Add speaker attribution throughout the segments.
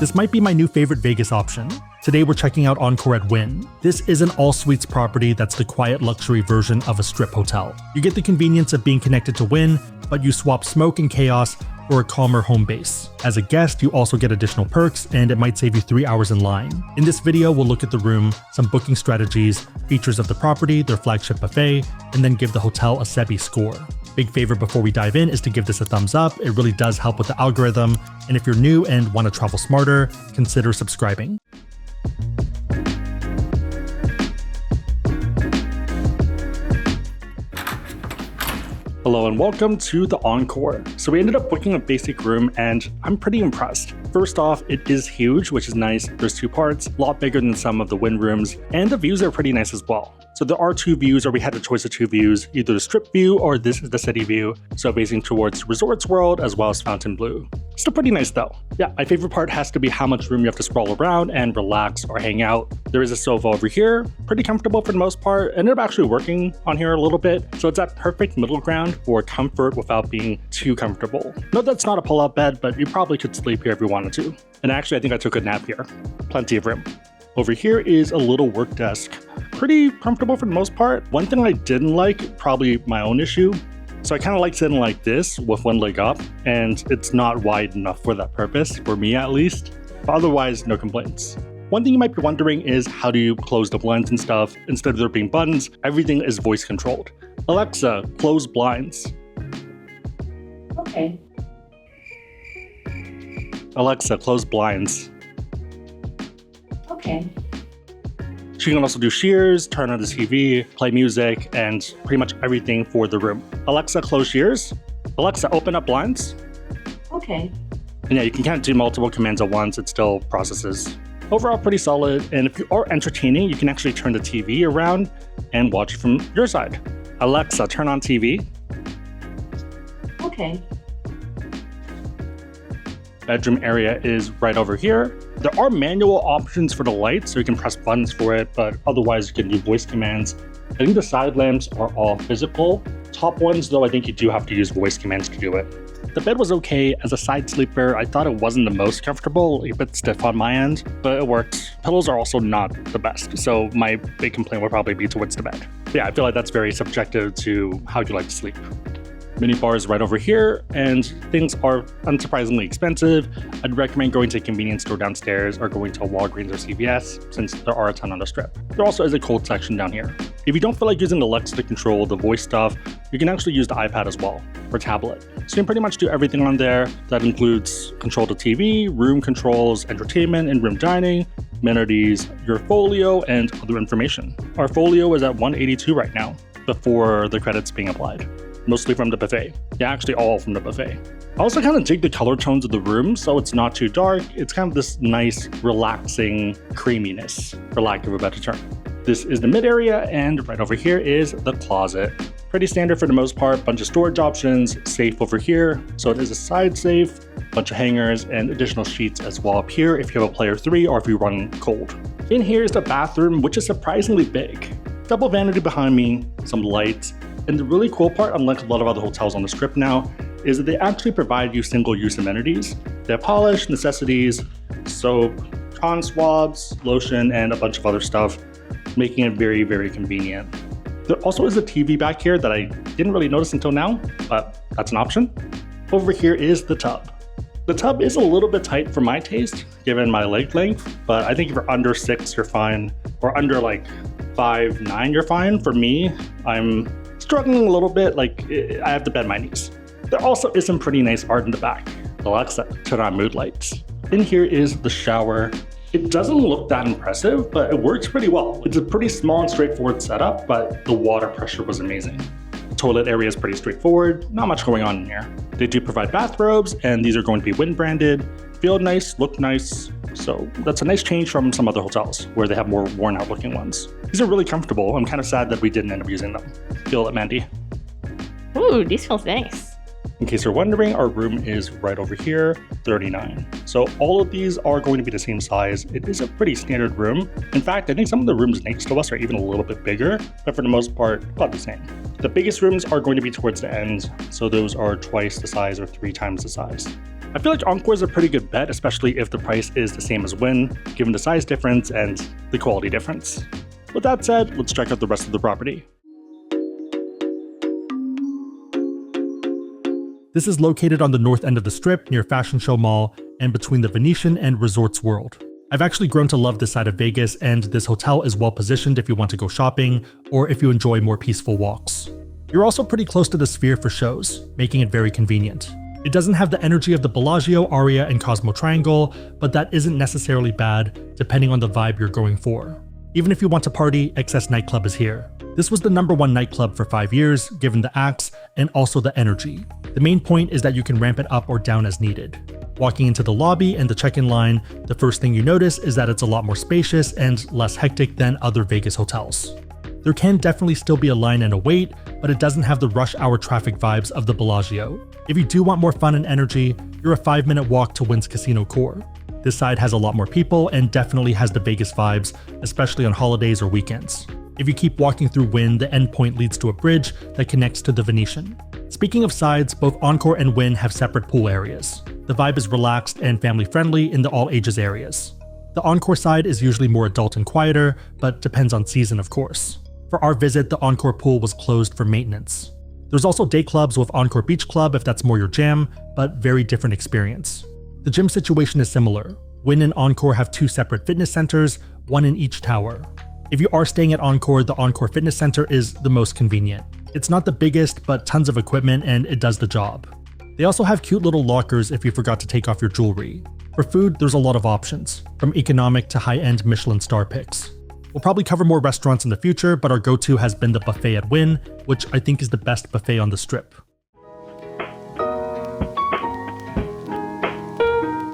Speaker 1: This might be my new favorite Vegas option. Today we're checking out Encore at Wynn. This is an all-suites property that's the quiet luxury version of a strip hotel. You get the convenience of being connected to Wynn, but you swap smoke and chaos for a calmer home base. As a guest, you also get additional perks, and it might save you 3 hours in line. In this video, we'll look at the room, some booking strategies, features of the property, their flagship buffet, and then give the hotel a Sebby score. Big favor before we dive in is to give this a thumbs up. It really does help with the algorithm, and if you're new and want to travel smarter, consider subscribing. Hello and welcome to the Encore. So we ended up booking a basic room and I'm pretty impressed. First off, it is huge, which is nice. There's 2 parts, a lot bigger than some of the Wynn rooms, and the views are pretty nice as well. So there are 2 views, or we had a choice of 2 views, either the strip view or this is the city view. So facing towards Resorts World as well as Fontainebleau. Still pretty nice though. Yeah, my favorite part has to be how much room you have to sprawl around and relax or hang out. There is a sofa over here, pretty comfortable for the most part. Ended up actually working on here a little bit. So it's that perfect middle ground for comfort without being too comfortable. No, that's not a pull-out bed, but you probably could sleep here if you wanted to. And actually, I think I took a nap here. Plenty of room. Over here is a little work desk. Pretty comfortable for the most part. One thing I didn't like, probably my own issue, so I kind of like sitting like this with one leg up, and it's not wide enough for that purpose, for me at least. But otherwise, no complaints. One thing you might be wondering is how do you close the blinds and stuff? Instead of there being buttons, everything is voice controlled. Alexa, close blinds.
Speaker 2: Okay.
Speaker 1: Alexa, close blinds.
Speaker 2: Okay.
Speaker 1: She can also do shears, turn on the TV, play music, and pretty much everything for the room. Alexa, close shears. Alexa, open up blinds.
Speaker 2: Okay.
Speaker 1: And yeah, you can kind of do multiple commands at once, it still processes. Overall, pretty solid, and if you are entertaining, you can actually turn the TV around and watch it from your side. Alexa, turn on TV.
Speaker 2: Okay.
Speaker 1: Bedroom area is right over here. There are manual options for the lights, so you can press buttons for it, but otherwise you can do voice commands. I think the side lamps are all physical. Top ones, though, I think you do have to use voice commands to do it. The bed was okay. As a side sleeper, I thought it wasn't the most comfortable, a bit stiff on my end, but it worked. Pillows are also not the best, so my big complaint would probably be towards the bed. Yeah, I feel like that's very subjective to how you like to sleep. Mini bar is right over here, and things are unsurprisingly expensive. I'd recommend going to a convenience store downstairs or going to a Walgreens or CVS, since there are a ton on the strip. There also is a cold section down here. If you don't feel like using Alexa to control the voice stuff, you can actually use the iPad as well, or tablet. So you can pretty much do everything on there. That includes control the TV, room controls, entertainment, in-room dining, amenities, your folio, and other information. Our folio is at 182 right now, before the credits being applied. Mostly from the buffet. Yeah, actually all from the buffet. I also kind of dig the color tones of the room, so it's not too dark. It's kind of this nice, relaxing creaminess, for lack of a better term. This is the mid area, and right over here is the closet. Pretty standard for the most part, bunch of storage options, safe over here. So it is a side safe, bunch of hangers, and additional sheets as well up here if you have a player 3 or if you run cold. In here is the bathroom, which is surprisingly big. Double vanity behind me, some lights. And the really cool part, unlike a lot of other hotels on the strip now, is that they actually provide you single-use amenities. They have polish, necessities, soap, cotton swabs, lotion, and a bunch of other stuff, making it very, very convenient. There also is a TV back here that I didn't really notice until now, but that's an option. Over here is the tub. The tub is a little bit tight for my taste, given my leg length, but I think if you're under 6, you're fine, or under like 5'9", you're fine. For me, I'm struggling a little bit, like I have to bend my knees. There also is some pretty nice art in the back. Alexa, turn on mood lights. In here is the shower. It doesn't look that impressive, but it works pretty well. It's a pretty small and straightforward setup, but the water pressure was amazing. The toilet area is pretty straightforward, not much going on in here. They do provide bathrobes, and these are going to be Wynn branded. Feel nice, look nice. So that's a nice change from some other hotels where they have more worn out looking ones. These are really comfortable. I'm kind of sad that we didn't end up using them. Feel it, Mandy?
Speaker 3: Ooh, these feels nice.
Speaker 1: In case you're wondering, our room is right over here, 39. So all of these are going to be the same size. It is a pretty standard room. In fact, I think some of the rooms next to us are even a little bit bigger, but for the most part, about the same. The biggest rooms are going to be towards the end, so those are twice the size or 3 times the size. I feel like Encore is a pretty good bet, especially if the price is the same as Wynn, given the size difference and the quality difference. With that said, let's check out the rest of the property. This is located on the north end of the Strip near Fashion Show Mall and between the Venetian and Resorts World. I've actually grown to love this side of Vegas, and this hotel is well positioned if you want to go shopping or if you enjoy more peaceful walks. You're also pretty close to the Sphere for shows, making it very convenient. It doesn't have the energy of the Bellagio, Aria, and Cosmo Triangle, but that isn't necessarily bad depending on the vibe you're going for. Even if you want to party, Excess Nightclub is here. This was the #1 nightclub for 5 years, given the acts and also the energy. The main point is that you can ramp it up or down as needed. Walking into the lobby and the check-in line, the first thing you notice is that it's a lot more spacious and less hectic than other Vegas hotels. There can definitely still be a line and a wait, but it doesn't have the rush hour traffic vibes of the Bellagio. If you do want more fun and energy, you're a 5-minute walk to Wynn's Casino Core. This side has a lot more people and definitely has the Vegas vibes, especially on holidays or weekends. If you keep walking through Wynn, the endpoint leads to a bridge that connects to the Venetian. Speaking of sides, both Encore and Wynn have separate pool areas. The vibe is relaxed and family-friendly in the all-ages areas. The Encore side is usually more adult and quieter, but depends on season of course. For our visit, the Encore pool was closed for maintenance. There's also day clubs with Encore Beach Club if that's more your jam, but very different experience. The gym situation is similar. Wynn and Encore have 2 separate fitness centers, one in each tower. If you are staying at Encore, the Encore Fitness Center is the most convenient. It's not the biggest, but tons of equipment and it does the job. They also have cute little lockers if you forgot to take off your jewelry. For food, there's a lot of options, from economic to high-end Michelin star picks. We'll probably cover more restaurants in the future, but our go-to has been the buffet at Wynn, which I think is the best buffet on the Strip.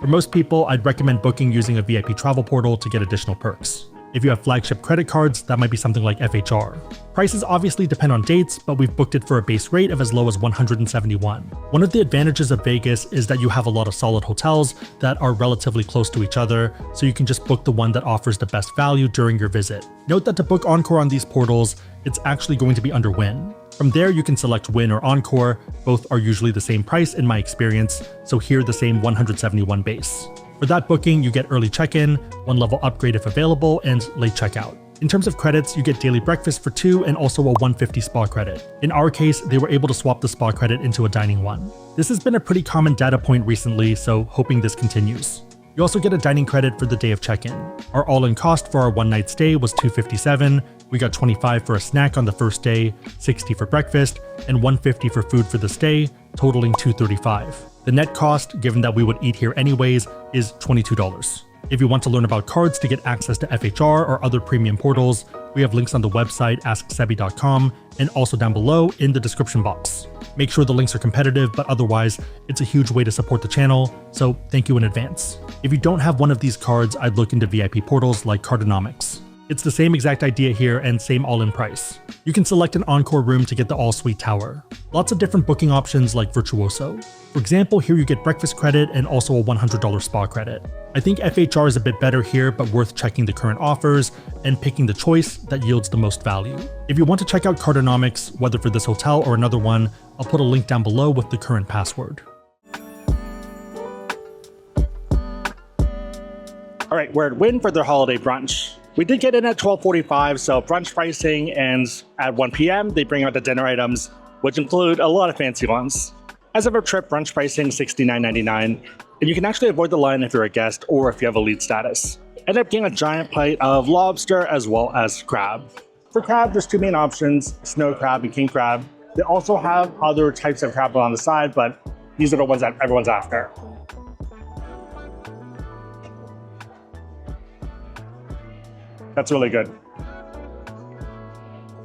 Speaker 1: For most people, I'd recommend booking using a VIP travel portal to get additional perks. If you have flagship credit cards, that might be something like FHR. Prices obviously depend on dates, but we've booked it for a base rate of as low as $171. One of the advantages of Vegas is that you have a lot of solid hotels that are relatively close to each other, so you can just book the one that offers the best value during your visit. Note that to book Encore on these portals, it's actually going to be under Wynn. From there, you can select Wynn or Encore. Both are usually the same price in my experience, so here the same $171 base. For that booking, you get early check-in, 1 level upgrade if available, and late checkout. In terms of credits, you get daily breakfast for 2 and also a 150 spa credit. In our case, they were able to swap the spa credit into a dining one. This has been a pretty common data point recently, so hoping this continues. You also get a dining credit for the day of check-in. Our all-in cost for our 1-night stay was $257. We got $25 for a snack on the first day, $60 for breakfast, and $150 for food for the stay, totaling $235. The net cost, given that we would eat here anyways, is $22. If you want to learn about cards to get access to FHR or other premium portals, we have links on the website asksebby.com and also down below in the description box. Make sure the links are competitive, but otherwise, it's a huge way to support the channel, so thank you in advance. If you don't have one of these cards, I'd look into VIP portals like Cardonomics. It's the same exact idea here and same all-in price. You can select an Encore room to get the all-suite tower. Lots of different booking options like Virtuoso. For example, here you get breakfast credit and also a $100 spa credit. I think FHR is a bit better here, but worth checking the current offers and picking the choice that yields the most value. If you want to check out Cardonomics, whether for this hotel or another one, I'll put a link down below with the current password. All right, we're at Wynn for their holiday brunch. We did get in at 12:45, so brunch pricing, and at 1 p.m. they bring out the dinner items, which include a lot of fancy ones. As of our trip, brunch pricing $69.99, and you can actually avoid the line if you're a guest or if you have elite status. Ended up getting a giant plate of lobster as well as crab. For crab, there's 2 main options, snow crab and king crab. They also have other types of crab on the side, but these are the ones that everyone's after. That's really good.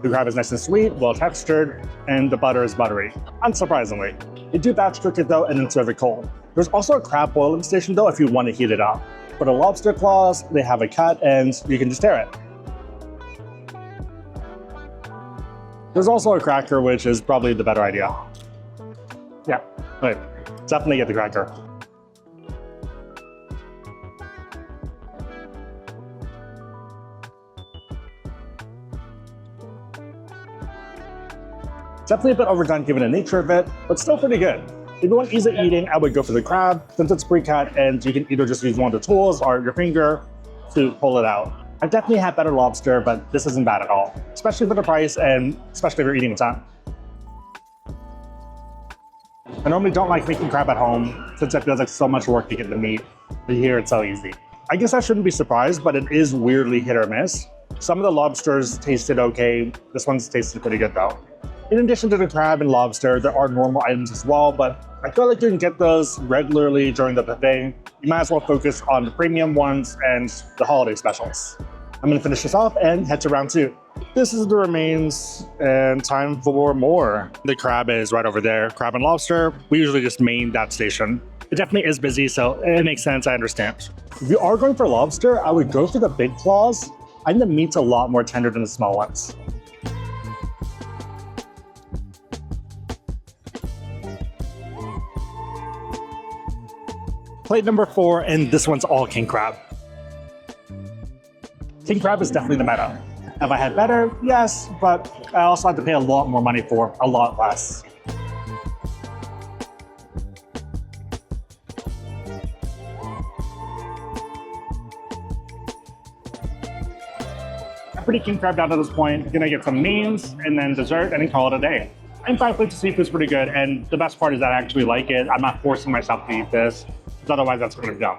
Speaker 1: The crab is nice and sweet, well textured, and the butter is buttery, unsurprisingly. They do batch cook it though and then serve it cold. There's also a crab boiling station though if you want to heat it up. For the lobster claws, they have a cut and you can just tear it. There's also a cracker, which is probably the better idea. Yeah, right. Definitely get the cracker. Definitely a bit overdone given the nature of it, but still pretty good. If you want easy eating, I would go for the crab since it's pre-cut and you can either just use one of the tools or your finger to pull it out. I've definitely had better lobster, but this isn't bad at all, especially for the price and especially if you're eating with time. I normally don't like making crab at home since it feels like so much work to get the meat, but here it's so easy. I guess I shouldn't be surprised, but it is weirdly hit or miss. Some of the lobsters tasted okay. This one's tasted pretty good though. In addition to the crab and lobster, there are normal items as well, but I feel like you can get those regularly during the buffet. You might as well focus on the premium ones and the holiday specials. I'm gonna finish this off and head to round 2. This is the remains and time for more. The crab is right over there, crab and lobster. We usually just main that station. It definitely is busy, so it makes sense, I understand. If you are going for lobster, I would go for the big claws. I think the meat's a lot more tender than the small ones. Plate number 4, and this one's all king crab. King crab is definitely the meta. Have I had better? Yes, but I also had to pay a lot more money for a lot less. I'm pretty king crab down to this point. Gonna get some mains and then dessert and then call it a day. And 5 plates of seafood's pretty good, and the best part is that I actually like it. I'm not forcing myself to eat this, because otherwise that's gonna be dumb.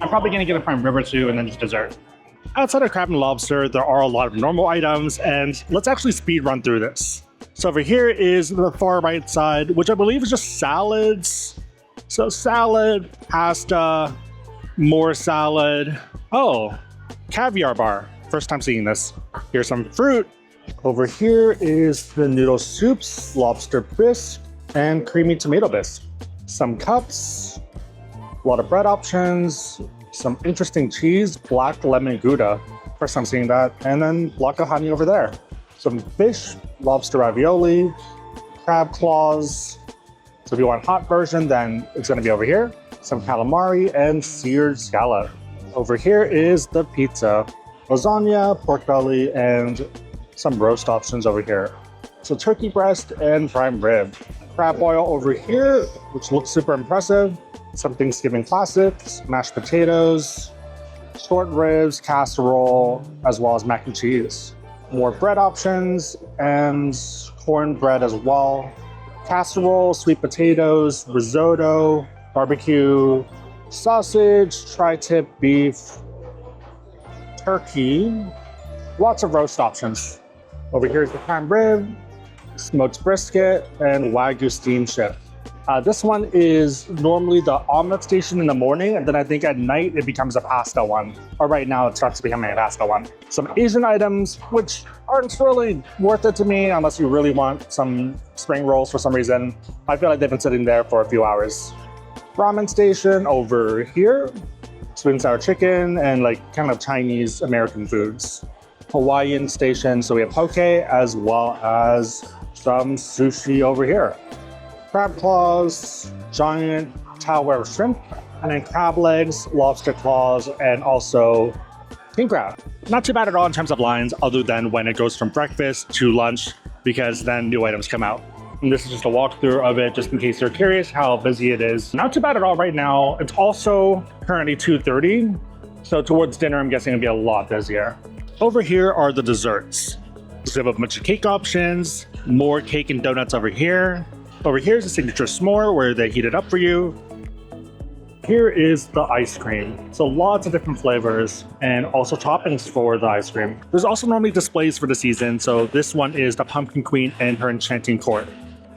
Speaker 1: I'm probably gonna get a prime rib or 2 and then just dessert. Outside of crab and lobster, there are a lot of normal items, and let's actually speed run through this. So over here is the far right side, which I believe is just salads. So salad, pasta, more salad. Oh, caviar bar. First time seeing this. Here's some fruit. Over here is the noodle soups, lobster bisque, and creamy tomato bisque. Some cups, a lot of bread options, some interesting cheese, black lemon Gouda. First time seeing that. And then block of honey over there. Some fish, lobster ravioli, crab claws. So if you want hot version, then it's gonna be over here. Some calamari and seared scallop. Over here is the pizza, lasagna, pork belly, and some roast options over here. So turkey breast and prime rib. Crab boil over here, which looks super impressive. Some Thanksgiving classics, mashed potatoes, short ribs, casserole, as well as mac and cheese. More bread options and cornbread as well. Casserole, sweet potatoes, risotto, barbecue, sausage, tri-tip beef, turkey, lots of roast options. Over here is the prime rib, smoked brisket, and Wagyu steam chip. This one is normally the omelet station in the morning, and then I think at night it becomes a pasta one. Or right now it starts becoming a pasta one. Some Asian items, which aren't really worth it to me unless you really want some spring rolls for some reason. I feel like they've been sitting there for a few hours. Ramen station over here, sweet and sour chicken, and like kind of Chinese American foods. Hawaiian station, so we have poke as well as some sushi over here. Crab claws, giant towel shrimp, and then crab legs, lobster claws, and also king crab. Not too bad at all in terms of lines, other than when it goes from breakfast to lunch, because then new items come out. And this is just a walkthrough of it, just in case you're curious how busy it is. Not too bad at all right now. It's also currently 2:30, so towards dinner, I'm guessing it'll be a lot busier. Over here are the desserts. So we have a bunch of cake options, more cake and donuts over here. Over here is the signature s'more where they heat it up for you. Here is the ice cream. So lots of different flavors and also toppings for the ice cream. There's also normally displays for the season. So this one is the Pumpkin Queen and her Enchanting Court.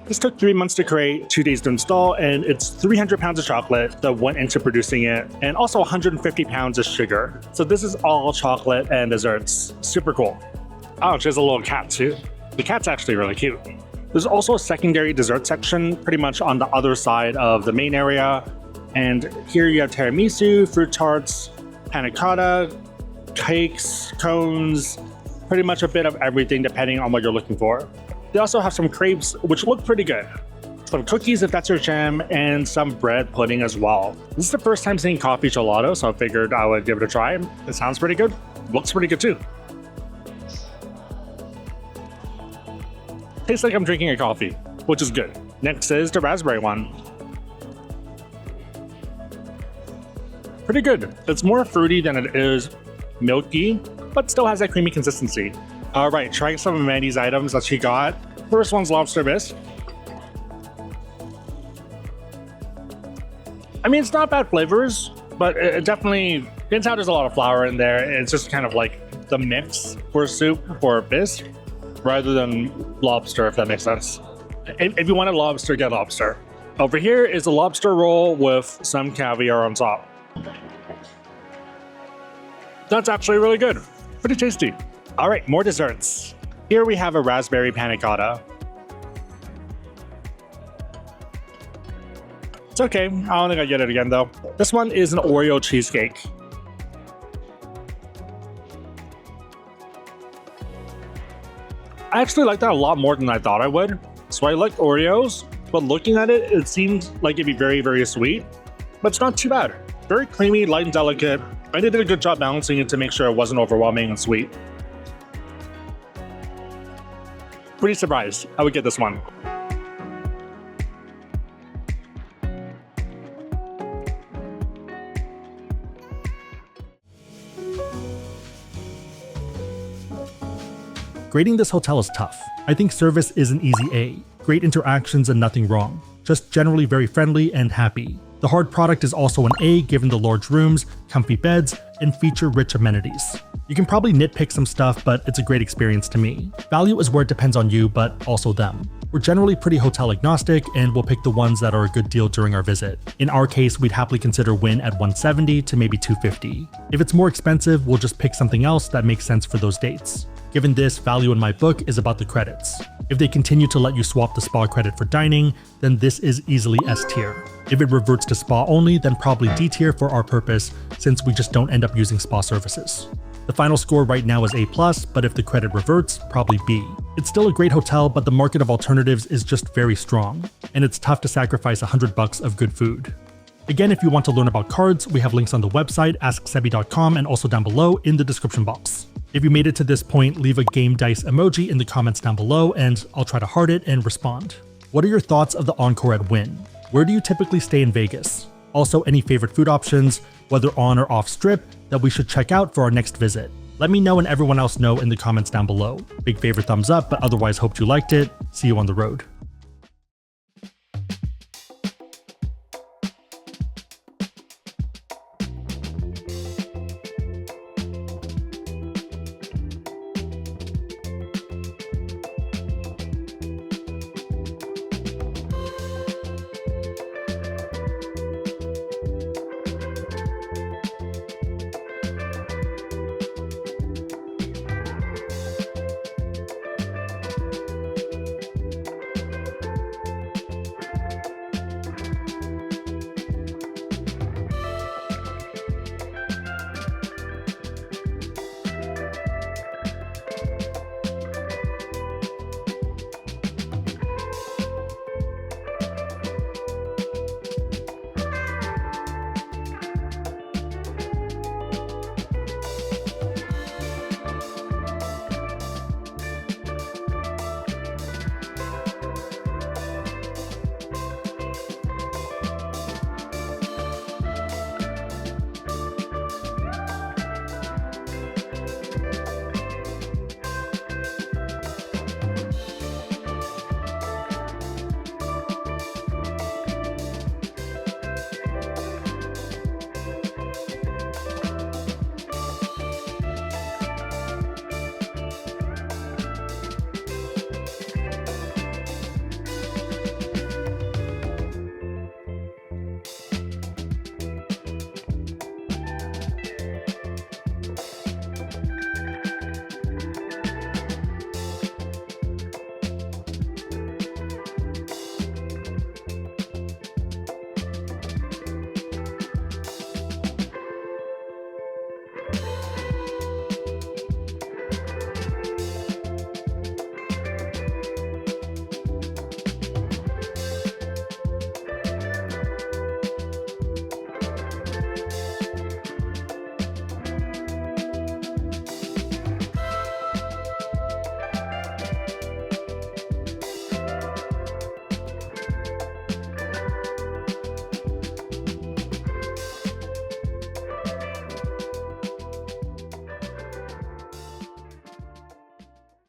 Speaker 1: This took 3 months to create, 2 days to install, and it's 300 pounds of chocolate that went into producing it, and also 150 pounds of sugar. So this is all chocolate and desserts. Super cool. Oh, there's a little cat too. The cat's actually really cute. There's also a secondary dessert section pretty much on the other side of the main area. And here you have tiramisu, fruit tarts, panna cotta, cakes, cones, pretty much a bit of everything depending on what you're looking for. They also have some crepes, which look pretty good. Some cookies if that's your jam, and some bread pudding as well. This is the first time seeing coffee gelato, so I figured I would give it a try. It sounds pretty good. Looks pretty good too. Tastes like I'm drinking a coffee, which is good. Next is the raspberry one. Pretty good. It's more fruity than it is milky, but still has that creamy consistency. All right, trying some of Mandy's items that she got. First one's lobster bisque. I mean, it's not bad flavors, but it definitely, inside there's a lot of flour in there. It's just kind of like the mix for soup for bisque rather than lobster, if that makes sense. If you want a lobster, get lobster. Over here is a lobster roll with some caviar on top. That's actually really good. Pretty tasty. All right, more desserts. Here we have a raspberry panna cotta. It's okay. I don't think I get it again though. This one is an Oreo cheesecake. I actually like that a lot more than I thought I would. So I like Oreos, but looking at it, it seems like it'd be very, very sweet. But it's not too bad. Very creamy, light and delicate. I did a good job balancing it to make sure it wasn't overwhelming and sweet. Pretty surprised I would get this one.
Speaker 4: Grading this hotel is tough. I think service is an easy A. Great interactions and nothing wrong. Just generally very friendly and happy. The hard product is also an A given the large rooms, comfy beds, and feature-rich amenities. You can probably nitpick some stuff, but it's a great experience to me. Value is where it depends on you, but also them. We're generally pretty hotel agnostic, and we'll pick the ones that are a good deal during our visit. In our case, we'd happily consider Wynn at $170 to maybe $250. If it's more expensive, we'll just pick something else that makes sense for those dates. Given this, value in my book is about the credits. If they continue to let you swap the spa credit for dining, then this is easily S tier. If it reverts to spa only, then probably D tier for our purpose, since we just don't end up using spa services. The final score right now is A+, but if the credit reverts, probably B. It's still a great hotel, but the market of alternatives is just very strong, and it's tough to sacrifice $100 of good food. Again, if you want to learn about cards, we have links on the website, asksebby.com, and also down below in the description box. If you made it to this point, leave a game dice emoji in the comments down below, and I'll try to heart it and respond. What are your thoughts of the Encore at Wynn? Where do you typically stay in Vegas? Also, any favorite food options, whether on or off strip, that we should check out for our next visit? Let me know and everyone else know in the comments down below. Big favorite thumbs up, but otherwise hope you liked it. See you on the road.